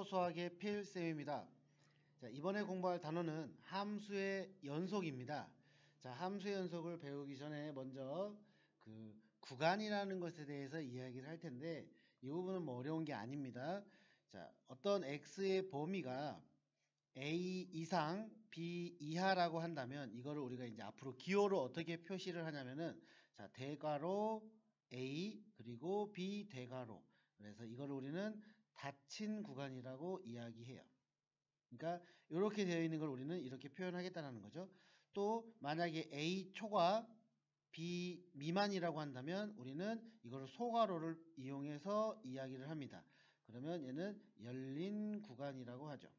수학의 필쌤입니다. 자, 이번에 공부할 단어는 함수의 연속입니다. 자, 함수의 연속을 배우기 전에 먼저 그 구간이라는 것에 대해서 이야기를 할 텐데 이 부분은 뭐 어려운 게 아닙니다. 자, 어떤 x의 범위가 a 이상 b 이하라고 한다면 이거를 우리가 이제 앞으로 기호로 어떻게 표시를 하냐면은 자, 대괄호 a 그리고 b 대괄호. 그래서 이거를 우리는 닫힌 구간이라고 이야기해요. 그러니까 이렇게 되어 있는 걸 우리는 이렇게 표현하겠다는 거죠. 또 만약에 a 초과 b 미만이라고 한다면 우리는 이거를 소괄호를 이용해서 이야기를 합니다. 그러면 얘는 열린 구간이라고 하죠.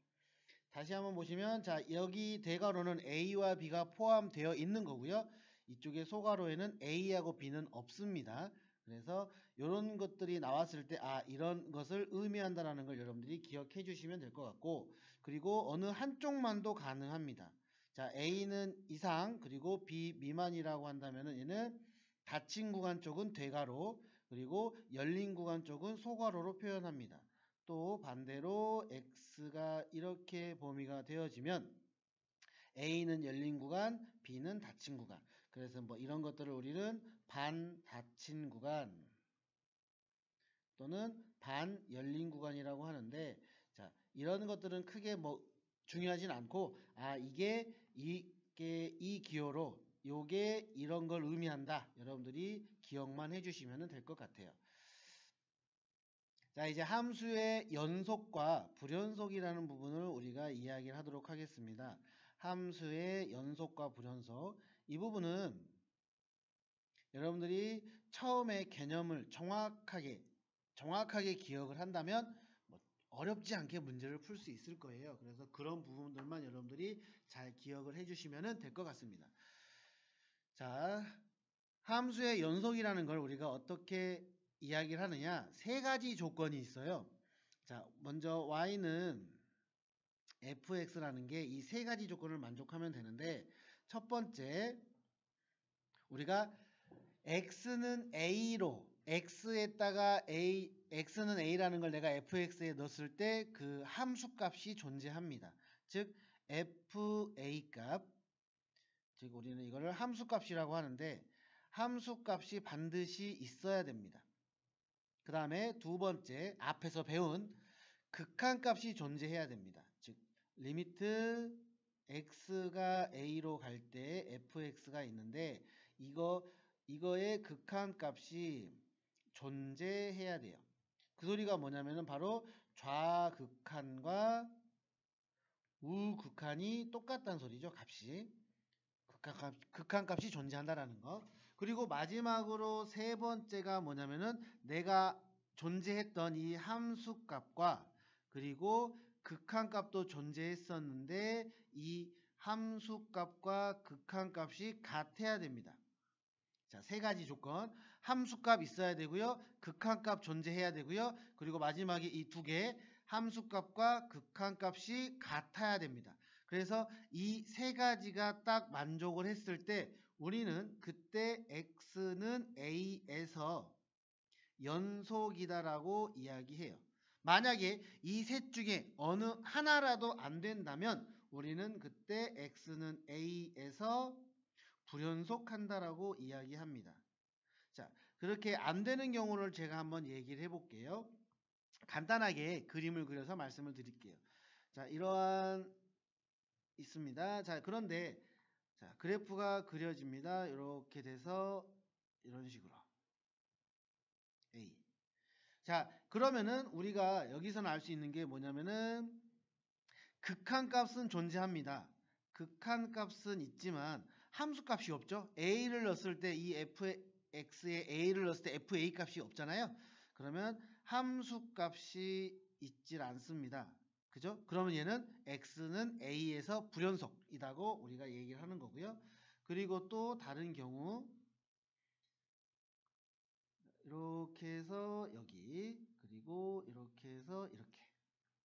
다시 한번 보시면 자, 여기 대괄호는 a와 b가 포함되어 있는 거고요. 이쪽에 소괄호에는 a하고 b는 없습니다. 그래서 이런 것들이 나왔을 때 이런 것을 의미한다는 걸 여러분들이 기억해 주시면 될 것 같고, 그리고 어느 한쪽만도 가능합니다. 자, a는 이상 그리고 b 미만이라고 한다면 얘는 닫힌 구간 쪽은 대괄호, 그리고 열린 구간 쪽은 소괄호로 표현합니다. 또 반대로 x가 이렇게 범위가 되어지면 a는 열린 구간, b는 닫힌 구간. 그래서 뭐 이런 것들을 우리는 반닫힌 구간 또는 반 열린 구간이라고 하는데, 자, 이런 것들은 크게 뭐 중요하진 않고 이게 이 기호로 요게 이런 걸 의미한다. 여러분들이 기억만 해주시면 될 것 같아요. 자, 이제 함수의 연속과 불연속이라는 부분을 우리가 이야기를 하도록 하겠습니다. 함수의 연속과 불연속. 이 부분은 여러분들이 처음에 개념을 정확하게 기억을 한다면 뭐 어렵지 않게 문제를 풀 수 있을 거예요. 그래서 그런 부분들만 여러분들이 잘 기억을 해주시면 될 것 같습니다. 자, 함수의 연속이라는 걸 우리가 어떻게 이야기를 하느냐, 세 가지 조건이 있어요. 자, 먼저 y는 fx라는 게 이 세 가지 조건을 만족하면 되는데, 첫 번째 우리가 x는 a로 x에다가 x는 a라는 걸 내가 fx에 넣었을 때 그 함수 값이 존재합니다. 즉 fa 값, 즉 우리는 이거를 함수 값이라고 하는데 함수 값이 반드시 있어야 됩니다. 그 다음에 두 번째 앞에서 배운 극한값이 존재해야 됩니다. 즉 리미트 x가 a로 갈 때 fx가 있는데 이거의 극한값이 존재해야 돼요. 그 소리가 뭐냐면은 바로 좌극한과 우극한이 똑같다는 소리죠. 값이 극한값이 존재한다라는 거. 그리고 마지막으로 세 번째가 뭐냐면은 내가 존재했던 이 함수값과 그리고 극한값도 존재했었는데 이 함수값과 극한값이 같아야 됩니다. 자, 세 가지 조건. 함수값 있어야 되고요. 극한값 존재해야 되고요. 그리고 마지막에 이 두 개, 함수값과 극한값이 같아야 됩니다. 그래서 이 세 가지가 딱 만족을 했을 때 우리는 그때 x는 a에서 연속이다라고 이야기해요. 만약에 이 셋 중에 어느 하나라도 안 된다면 우리는 그때 x는 a에서 불연속한다라고 이야기합니다. 자, 그렇게 안 되는 경우를 제가 한번 얘기를 해볼게요. 간단하게 그림을 그려서 말씀을 드릴게요. 자, 이러한 있습니다. 자, 그런데 자, 그래프가 그려집니다. 이렇게 돼서 이런 식으로 A. 자, 그러면은 우리가 여기서는 알 수 있는 게 뭐냐면은 극한값은 존재합니다. 극한값은 있지만 함수값이 없죠. a를 넣었을 때 이 fx에 a를 넣었을 때 fa 값이 없잖아요. 그러면 함수값이 있질 않습니다. 그죠? 그러면 얘는 x는 a에서 불연속이라고 우리가 얘기를 하는 거고요. 그리고 또 다른 경우 이렇게 해서 여기, 그리고 이렇게 해서 이렇게.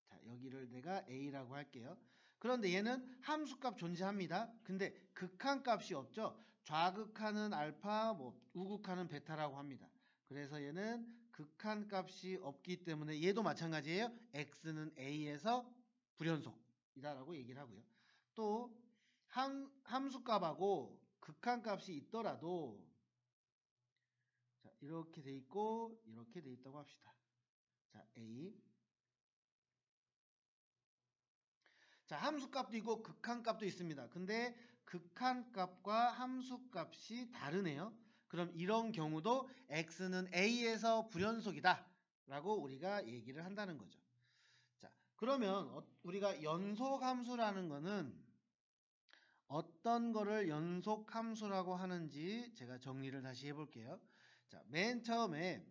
자, 여기를 내가 a라고 할게요. 그런데 얘는 함수값 존재합니다. 근데 극한값이 없죠. 좌극한은 알파, 뭐 우극한은 베타라고 합니다. 그래서 얘는 극한값이 없기 때문에 얘도 마찬가지예요. x는 a에서 불연속이다라고 얘기를 하고요. 또 함수값하고 극한값이 있더라도 자, 이렇게 돼 있고 이렇게 돼 있다고 합시다. 자, a. 자, 함수값도 있고 극한값도 있습니다. 근데 극한값과 함수값이 다르네요. 그럼 이런 경우도 x는 a에서 불연속이다 라고 우리가 얘기를 한다는 거죠. 자, 그러면 우리가 연속함수라는 거는 어떤 거를 연속함수라고 하는지 제가 정리를 다시 해볼게요. 자, 맨 처음에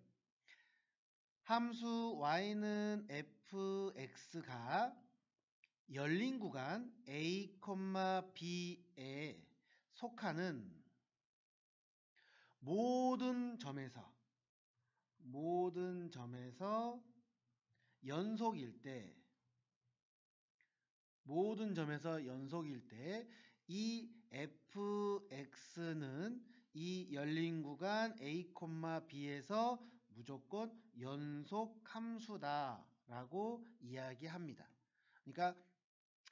함수 y는 fx가 열린 구간 a, b에 속하는 모든 점에서 연속일 때 이 fx는 이 열린 구간 a, b에서 무조건 연속 함수다 라고 이야기합니다. 그러니까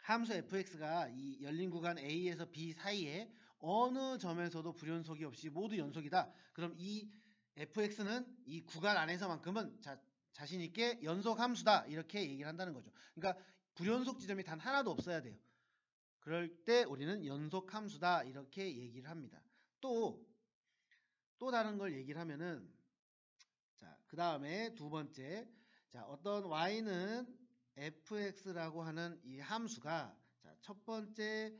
함수 fx가 이 열린 구간 a에서 b 사이에 어느 점에서도 불연속이 없이 모두 연속이다. 그럼 이 fx는 이 구간 안에서만큼은 자신 있게 연속 함수다. 이렇게 얘기를 한다는 거죠. 그러니까 불연속 지점이 단 하나도 없어야 돼요. 그럴 때 우리는 연속 함수다. 이렇게 얘기를 합니다. 또 다른 걸 얘기를 하면은 자, 그 다음에 두 번째 자, 어떤 y는 fx라고 하는 이 함수가 자, 첫 번째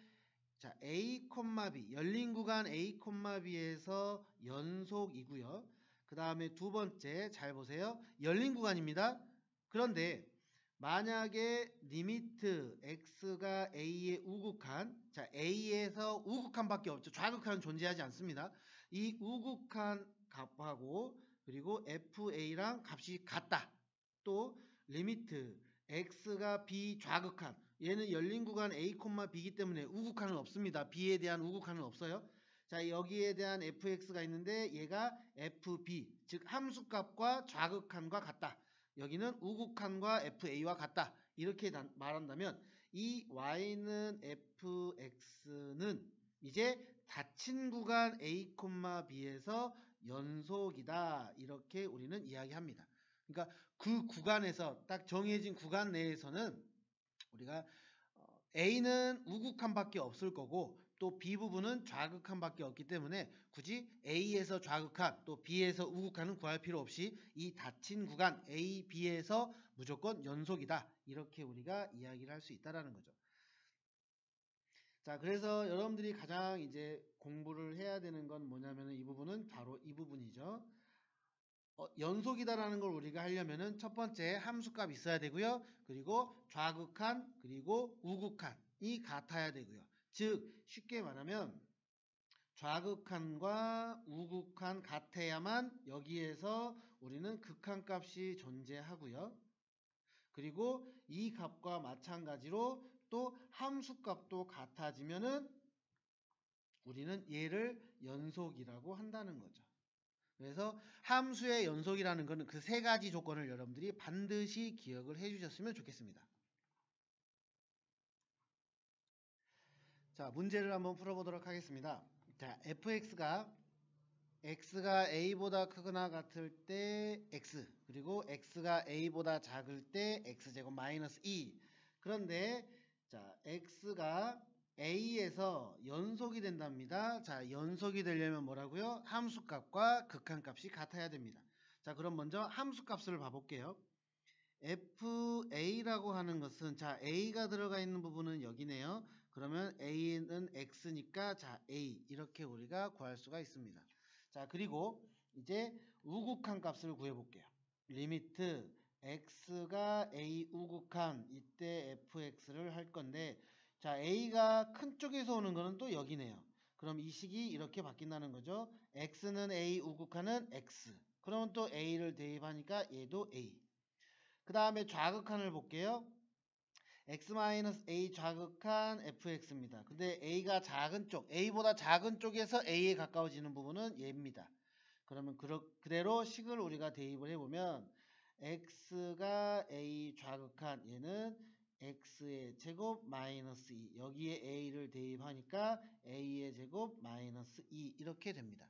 자, a, b 열린 구간 a, b에서 연속이고요. 그 다음에 두 번째 잘 보세요. 열린 구간입니다. 그런데 만약에 리미트 x가 a의 우극한 자, a에서 우극한밖에 없죠. 좌극한은 존재하지 않습니다. 이 우극한 값하고 그리고 fa랑 값이 같다. 또 리미트 x가 b 좌극한 얘는 열린 구간 a, b이기 때문에 우극한은 없습니다. b에 대한 우극한은 없어요. 자, 여기에 대한 fx가 있는데 얘가 fb 즉 함수값과 좌극한과 같다. 여기는 우극한과 fa와 같다. 이렇게 말한다면 이 y는 fx는 이제 닫힌 구간 a, b에서 연속이다. 이렇게 우리는 이야기합니다. 그러니까 그 구간에서 딱 정해진 구간 내에서는 우리가 A는 우극한밖에 없을 거고 또 B 부분은 좌극한밖에 없기 때문에 굳이 A에서 좌극한 또 B에서 우극한은 구할 필요 없이 이 닫힌 구간 A, B에서 무조건 연속이다. 이렇게 우리가 이야기를 할 수 있다라는 거죠. 자, 그래서 여러분들이 가장 이제 공부를 해야 되는 건 뭐냐면 이 부분은 바로 이 부분이죠. 연속이다라는 걸 우리가 하려면은 첫 번째 함수값 있어야 되고요. 그리고 좌극한 그리고 우극한이 같아야 되고요. 즉 쉽게 말하면 좌극한과 우극한 같아야만 여기에서 우리는 극한값이 존재하고요. 그리고 이 값과 마찬가지로 또 함수값도 같아지면은 우리는 얘를 연속이라고 한다는 거죠. 그래서 함수의 연속이라는 것은 그 세 가지 조건을 여러분들이 반드시 기억을 해주셨으면 좋겠습니다. 자, 문제를 한번 풀어보도록 하겠습니다. 자, fx가 a보다 크거나 같을 때 x 그리고 x가 a보다 작을 때 x제곱 마이너스 2 그런데 자, x가 a에서 연속이 된답니다. 자, 연속이 되려면 뭐라고요? 함수값과 극한값이 같아야 됩니다. 자, 그럼 먼저 함수값을 봐볼게요. fa라고 하는 것은 자, a가 들어가 있는 부분은 여기네요. 그러면 a는 x니까 자, a 이렇게 우리가 구할 수가 있습니다. 자, 그리고 이제 우극한 값을 구해볼게요. 리미트 x가 a 우극한 이때 fx를 할 건데 자, a가 큰 쪽에서 오는 거는 또 여기네요. 그럼 이 식이 이렇게 바뀐다는 거죠. x는 a 우극한은 x 그러면 또 a를 대입하니까 얘도 a 그 다음에 좌극한을 볼게요. x-a 좌극한 fx입니다. 근데 a가 작은 쪽, a보다 작은 쪽에서 a에 가까워지는 부분은 얘입니다. 그러면 그대로 식을 우리가 대입을 해보면 x가 a 좌극한 얘는 x의 제곱 마이너스 2 여기에 a를 대입하니까 a의 제곱 마이너스 2 이렇게 됩니다.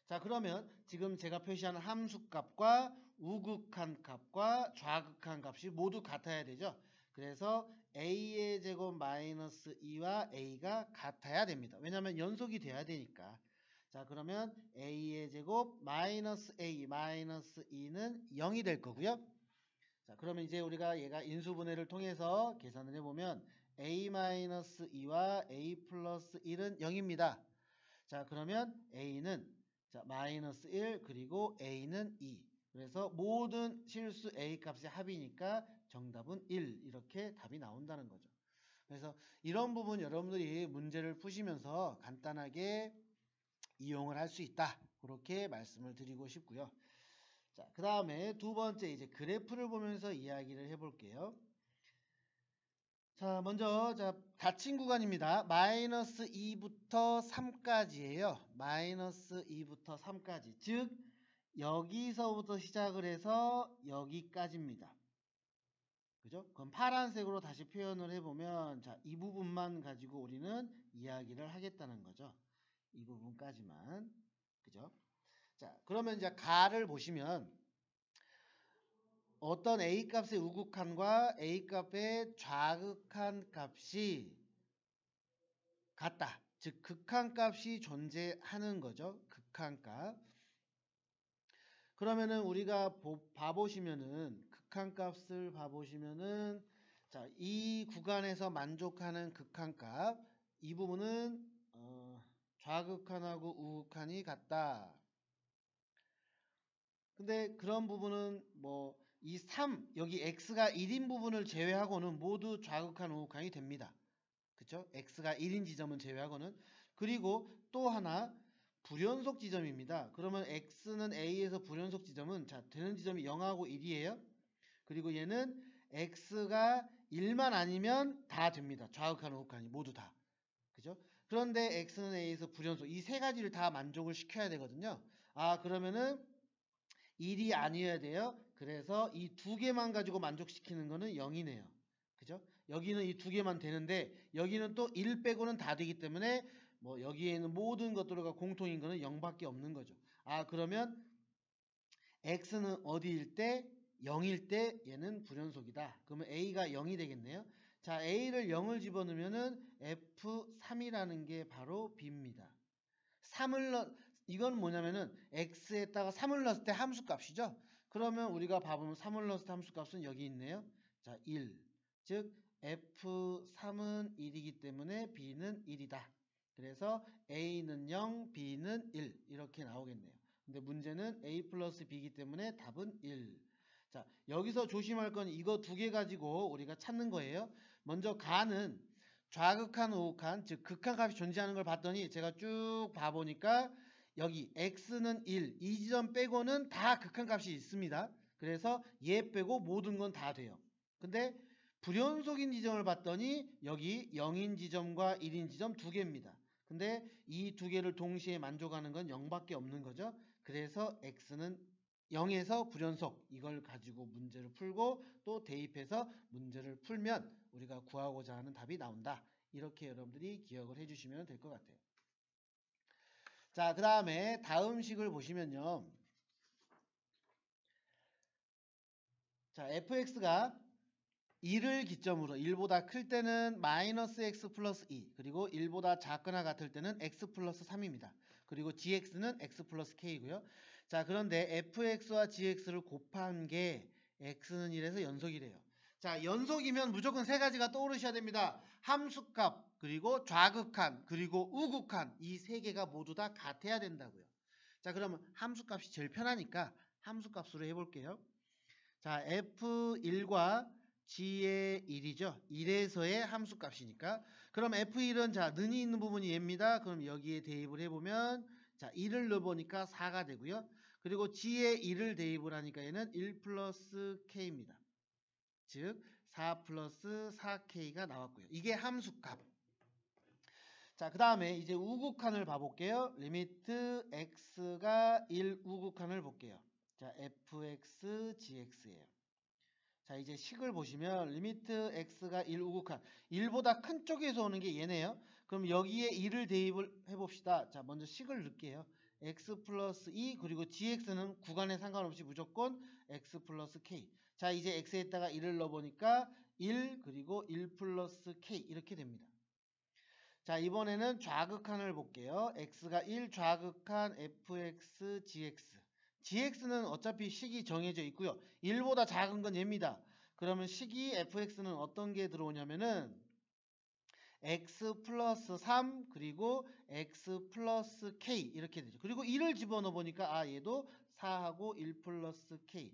자, 그러면 지금 제가 표시하는 함수값과 우극한 값과 좌극한 값이 모두 같아야 되죠. 그래서 a의 제곱 마이너스 2와 a가 같아야 됩니다. 왜냐하면 연속이 돼야 되니까. 자, 그러면 a의 제곱 마이너스 a 마이너스 2는 0이 될 거고요. 자, 그러면 이제 우리가 얘가 인수분해를 통해서 계산을 해보면 a 마이너스 2와 a 플러스 1은 0입니다. 자, 그러면 a는 자, 마이너스 1 그리고 a는 2. 그래서 모든 실수 a 값의 합이니까 정답은 1 이렇게 답이 나온다는 거죠. 그래서 이런 부분 여러분들이 문제를 푸시면서 간단하게 이용을 할 수 있다. 그렇게 말씀을 드리고 싶고요. 자, 그 다음에 두 번째 이제 그래프를 보면서 이야기를 해볼게요. 자, 먼저 닫힌 구간입니다. 마이너스 2부터 3까지예요. 마이너스 2부터 3까지. 즉 여기서부터 시작을 해서 여기까지입니다. 그죠? 그럼 파란색으로 다시 표현을 해보면 자, 이 부분만 가지고 우리는 이야기를 하겠다는 거죠. 이 부분까지만. 그죠? 자, 그러면 이제 가를 보시면 어떤 A값의 우극한과 A값의 좌극한 값이 같다. 즉 극한값이 존재하는 거죠. 극한값. 그러면은 우리가 봐보시면은 극한값을 봐보시면은 자, 이 구간에서 만족하는 극한값 이 부분은 좌극한하고 우극한이 같다. 근데 그런 부분은 뭐 이 3 여기 x가 1인 부분을 제외하고는 모두 좌극한 우극한이 됩니다. 그쵸? x가 1인 지점은 제외하고는. 그리고 또 하나 불연속 지점입니다. 그러면 x는 a에서 불연속 지점은 자 되는 지점이 0하고 1이에요. 그리고 얘는 x가 1만 아니면 다 됩니다. 좌극한 우극한이 모두 다. 그죠? 그런데 x는 a에서 불연속 이 세 가지를 다 만족을 시켜야 되거든요. 아, 그러면은 1이 아니어야 돼요. 그래서 이 두 개만 가지고 만족시키는 거는 0이네요. 그죠? 여기는 이 두 개만 되는데 여기는 또 1 빼고는 다 되기 때문에 뭐 여기에 있는 모든 것들과 공통인 거는 0밖에 없는 거죠. 아, 그러면 x는 어디일 때? 0일 때 얘는 불연속이다. 그러면 a가 0이 되겠네요. 자, a를 0을 집어넣으면은 f3이라는 게 바로 b입니다. 3을 이건 뭐냐면은 x에다가 3을 넣었을 때 함수값이죠. 그러면 우리가 봐보면 3을 넣었을 때 함수값은 여기 있네요. 자, 1. 즉 f3은 1이기 때문에 b는 1이다. 그래서 a는 0, b는 1 이렇게 나오겠네요. 근데 문제는 a 플러스 b이기 때문에 답은 1. 자, 여기서 조심할 건 이거 두 개 가지고 우리가 찾는 거예요. 먼저 가는 좌극한 우극한 즉 극한값이 존재하는 걸 봤더니 제가 쭉 봐보니까 여기 x는 1 이 지점 빼고는 다 극한값이 있습니다. 그래서 얘 빼고 모든 건 다 돼요. 근데 불연속인 지점을 봤더니 여기 0인 지점과 1인 지점 두 개입니다. 근데 이 두 개를 동시에 만족하는 건 0밖에 없는 거죠. 그래서 x는 0에서 불연속 이걸 가지고 문제를 풀고 또 대입해서 문제를 풀면 우리가 구하고자 하는 답이 나온다. 이렇게 여러분들이 기억을 해주시면 될 것 같아요. 자, 그 다음에 다음 식을 보시면요. 자, fx가 2를 기점으로 1보다 클 때는 마이너스 x 플러스 2 그리고 1보다 작거나 같을 때는 x 플러스 3입니다. 그리고 gx는 x 플러스 k고요. 자, 그런데 fx와 gx를 곱한 게 x는 1에서 연속이래요. 자, 연속이면 무조건 세 가지가 떠오르셔야 됩니다. 함수값, 그리고 좌극한, 그리고 우극한 이 세 개가 모두 다 같아야 된다고요. 자, 그러면 함수값이 제일 편하니까 함수값으로 해볼게요. 자, f1과 g의 1이죠. 1에서의 함수값이니까. 그럼 f1은 자, 는이 있는 부분이 얘입니다. 그럼 여기에 대입을 해보면 자, 1을 넣어보니까 4가 되고요. 그리고 g의 1을 대입을 하니까 얘는 1 플러스 k입니다. 즉 4 플러스 4k가 나왔고요. 이게 함수값. 자, 그 다음에 이제 우극한을 봐볼게요. 리미트 x가 1 우극한을 볼게요. 자, fx, gx예요. 자, 이제 식을 보시면 리미트 x가 1 우극한 1보다 큰 쪽에서 오는 게 얘네요. 그럼 여기에 1을 대입을 해봅시다. 자, 먼저 식을 넣을게요. x 플러스 2 그리고 gx는 구간에 상관없이 무조건 x 플러스 k. 자, 이제 x에다가 1을 넣어보니까 1 그리고 1 플러스 k 이렇게 됩니다. 자, 이번에는 좌극한을 볼게요. x가 1 좌극한 fx, gx. gx는 어차피 식이 정해져 있고요. 1보다 작은 건 얘입니다. 그러면 식이 fx는 어떤 게 들어오냐면은 x 플러스 3 그리고 x 플러스 k 이렇게 되죠. 그리고 1을 집어넣어 보니까 아 얘도 4하고 1 플러스 k.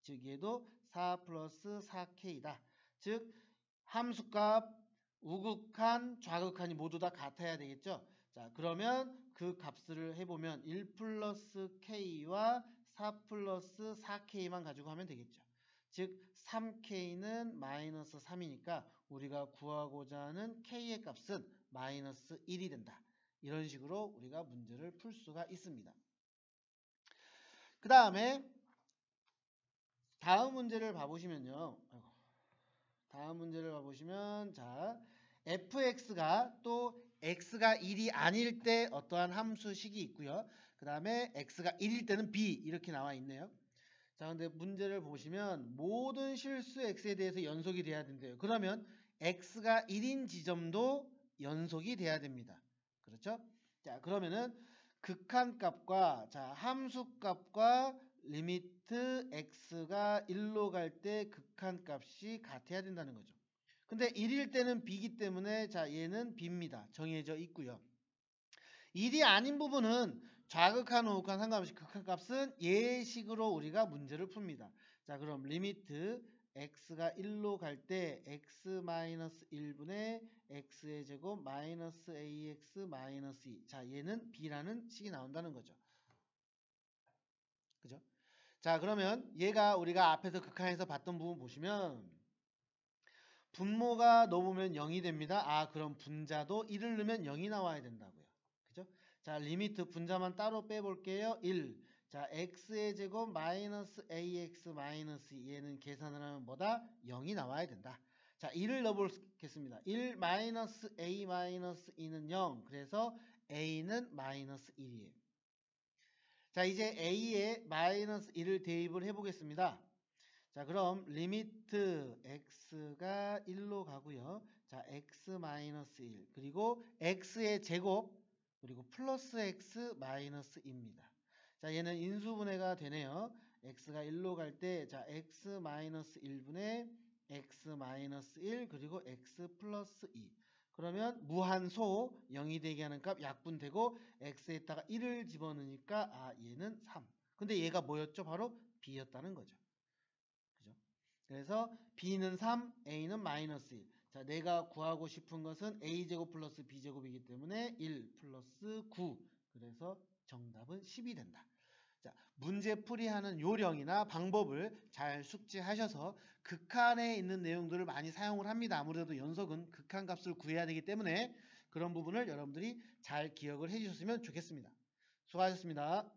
즉 얘도 4 플러스 4k다. 즉 함수값 우극한, 좌극한이 모두 다 같아야 되겠죠. 자, 그러면 그 값을 해보면 1 플러스 k와 4 플러스 4k만 가지고 하면 되겠죠. 즉 3k는 마이너스 3이니까 우리가 구하고자 하는 k의 값은 마이너스 1이 된다. 이런 식으로 우리가 문제를 풀 수가 있습니다. 그 다음에 다음 문제를 봐보시면요. 다음 문제를 봐보시면 자 fx가 또 x가 1이 아닐 때 어떠한 함수식이 있고요. 그 다음에 x가 1일 때는 b 이렇게 나와 있네요. 자, 근데 문제를 보시면 모든 실수 x에 대해서 연속이 돼야 된대요. 그러면 x가 1인 지점도 연속이 돼야 됩니다. 그렇죠? 자, 그러면은 극한값과 자 함수값과 리미트 x가 1로 갈 때 극한값이 같아야 된다는 거죠. 근데 1일 때는 b이기 때문에 자 얘는 b입니다. 정해져 있고요. 1이 아닌 부분은 좌극한 우극한 상관없이 극한값은 예식으로 우리가 문제를 풉니다. 자, 그럼 리미트 x가 1로 갈 때 x-1분의 x의 제곱 마이너스 ax 마이너스 2. 자, 얘는 b라는 식이 나온다는 거죠. 그죠? 자, 그러면 얘가 우리가 앞에서 극한에서 봤던 부분 보시면 분모가 넣으면 0이 됩니다. 아, 그럼 분자도 1을 넣으면 0이 나와야 된다고요. 그죠? 자, 리미트 분자만 따로 빼볼게요. 1. 자, x의 제곱 마이너스 ax 마이너스 2. 얘는 계산을 하면 뭐다? 0이 나와야 된다. 자, 1을 넣어보겠습니다. 1 마이너스 a 마이너스 2는 0. 그래서 a는 마이너스 1이에요. 자, 이제 a에 마이너스 1을 대입을 해보겠습니다. 자, 그럼 리미트 x가 1로 가고요. 자, x-1 그리고 x의 제곱 그리고 플러스 x 마이너스 2입니다. 자, 얘는 인수분해가 되네요. x가 1로 갈 때 자, x-1분의 x-1 그리고 x 플러스 2. 그러면 무한소 0이 되게 하는 값 약분되고 x에다가 1을 집어넣으니까 아 얘는 3. 근데 얘가 뭐였죠? 바로 b였다는 거죠. 그죠? 그래서 b는 3, a는 마이너스 1. 자, 내가 구하고 싶은 것은 a제곱 플러스 b제곱이기 때문에 1 플러스 9. 그래서 정답은 10이 된다. 자, 문제 풀이하는 요령이나 방법을 잘 숙지하셔서 극한에 있는 내용들을 많이 사용을 합니다. 아무래도 연속은 극한값을 구해야 되기 때문에 그런 부분을 여러분들이 잘 기억을 해주셨으면 좋겠습니다. 수고하셨습니다.